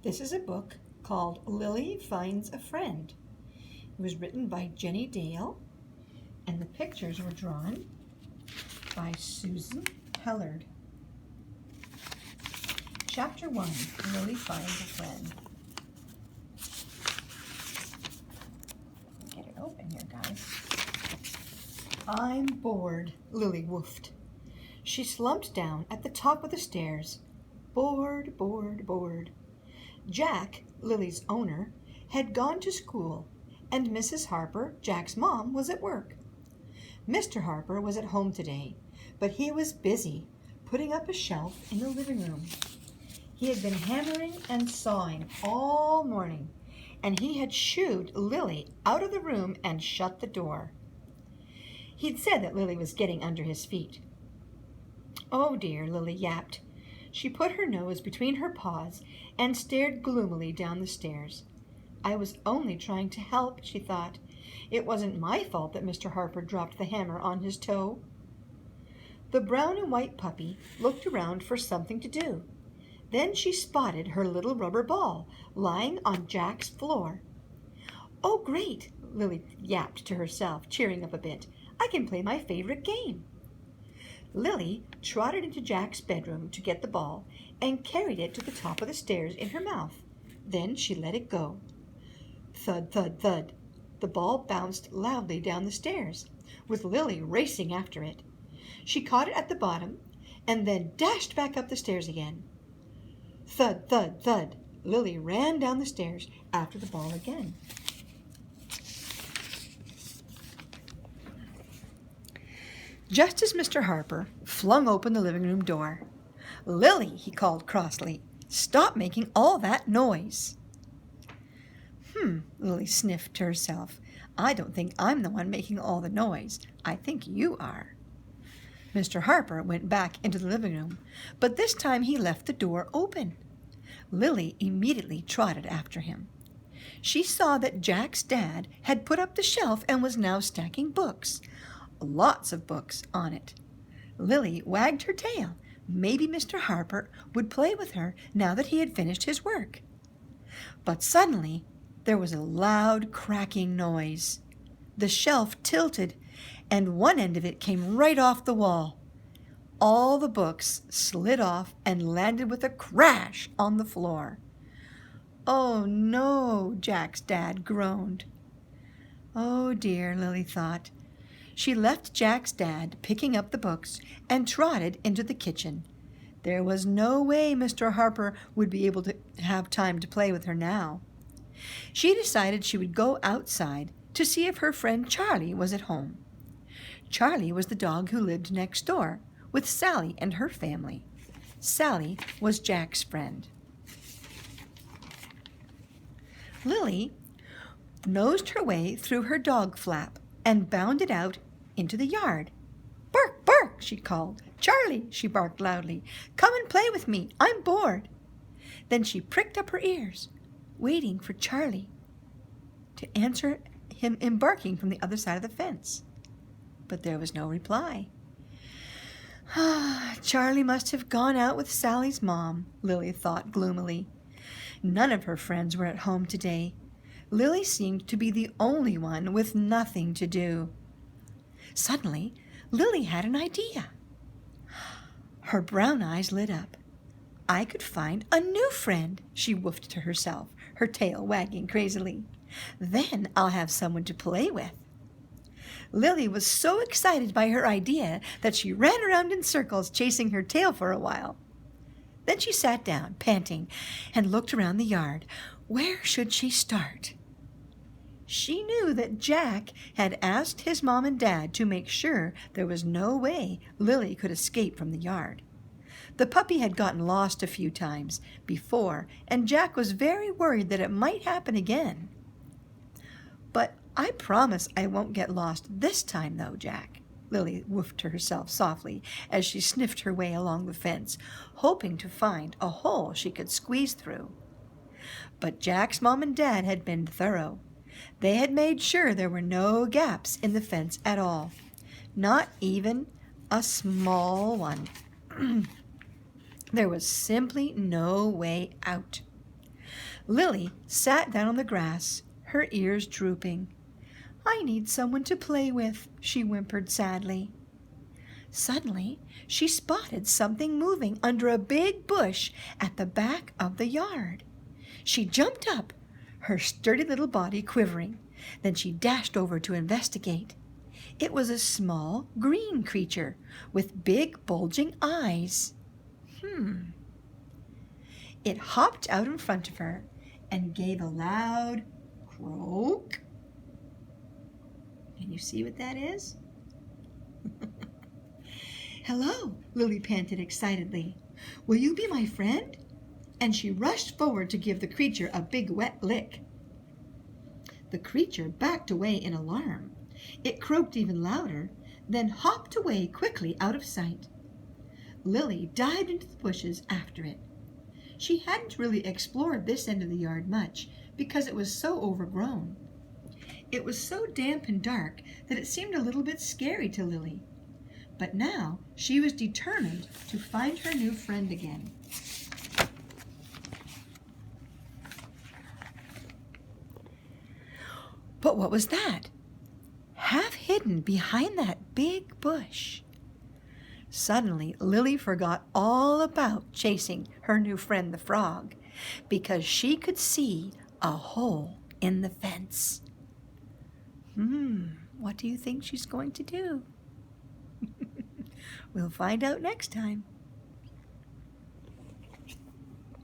This is a book called Lily Finds a Friend. It was written by Jenny Dale, and the pictures were drawn by Susan Hellard. Chapter 1, Lily Finds a Friend. Get it open here, guys. I'm bored, Lily woofed. She slumped down at the top of the stairs. Bored, bored, bored. Jack, Lily's owner, had gone to school, and Mrs. Harper, Jack's mom, was at work. Mr. Harper was at home today, but he was busy putting up a shelf in the living room. He had been hammering and sawing all morning, and he had shooed Lily out of the room and shut the door. He'd said that Lily was getting under his feet. "Oh dear," Lily yapped. She put her nose between her paws and stared gloomily down the stairs. "I was only trying to help," she thought. "It wasn't my fault that Mr. Harper dropped the hammer on his toe." The brown and white puppy looked around for something to do. Then she spotted her little rubber ball lying on Jack's floor. "Oh, great," Lily yapped to herself, cheering up a bit. "I can play my favorite game." Lily trotted into Jack's bedroom to get the ball and carried it to the top of the stairs in her mouth. Then she let it go. Thud, thud, thud. The ball bounced loudly down the stairs, with Lily racing after it. She caught it at the bottom and then dashed back up the stairs again. Thud, thud, thud. Lily ran down the stairs after the ball again. Just as Mr. Harper flung open the living room door. "Lily," he called crossly, "stop making all that noise." Lily sniffed to herself. "I don't think I'm the one making all the noise. I think you are." Mr. Harper went back into the living room, but this time he left the door open. Lily immediately trotted after him. She saw that Jack's dad had put up the shelf and was now stacking books. Lots of books on it. Lily wagged her tail. Maybe Mr. Harper would play with her now that he had finished his work. But suddenly there was a loud cracking noise. The shelf tilted, and one end of it came right off the wall. All the books slid off and landed with a crash on the floor. "Oh no," Jack's dad groaned. "Oh dear," Lily thought. She left Jack's dad picking up the books and trotted into the kitchen. There was no way Mr. Harper would be able to have time to play with her now. She decided she would go outside to see if her friend Charlie was at home. Charlie was the dog who lived next door with Sally and her family. Sally was Jack's friend. Lily nosed her way through her dog flap and bounded out into the yard. "Bark, bark," she called. "Charlie," she barked loudly, "come and play with me. I'm bored." Then she pricked up her ears, waiting for Charlie to answer him in barking from the other side of the fence. But there was no reply. Charlie must have gone out with Sally's mom, Lily thought gloomily. None of her friends were at home today. Lily seemed to be the only one with nothing to do. Suddenly, Lily had an idea. Her brown eyes lit up. "I could find a new friend," she woofed to herself, her tail wagging crazily. "Then I'll have someone to play with." Lily was so excited by her idea that she ran around in circles, chasing her tail for a while. Then she sat down, panting, and looked around the yard. Where should she start? She knew that Jack had asked his mom and dad to make sure there was no way Lily could escape from the yard. The puppy had gotten lost a few times before, and Jack was very worried that it might happen again. "But I promise I won't get lost this time, though, Jack," Lily woofed to herself softly as she sniffed her way along the fence, hoping to find a hole she could squeeze through. But Jack's mom and dad had been thorough. They had made sure there were no gaps in the fence at all, not even a small one. There was simply no way out. Lily sat down on the grass, her ears drooping. "I need someone to play with," she whimpered sadly. Suddenly, she spotted something moving under a big bush at the back of the yard. She jumped up, her sturdy little body quivering. Then she dashed over to investigate. It was a small green creature with big bulging eyes. It hopped out in front of her and gave a loud croak. Can you see what that is? "Hello," Lily panted excitedly. "Will you be my friend?" And she rushed forward to give the creature a big wet lick. The creature backed away in alarm. It croaked even louder, then hopped away quickly out of sight. Lily dived into the bushes after it. She hadn't really explored this end of the yard much because it was so overgrown. It was so damp and dark that it seemed a little bit scary to Lily. But now she was determined to find her new friend again. But what was that? Half hidden behind that big bush. Suddenly, Lily forgot all about chasing her new friend the frog because she could see a hole in the fence. What do you think she's going to do? We'll find out next time.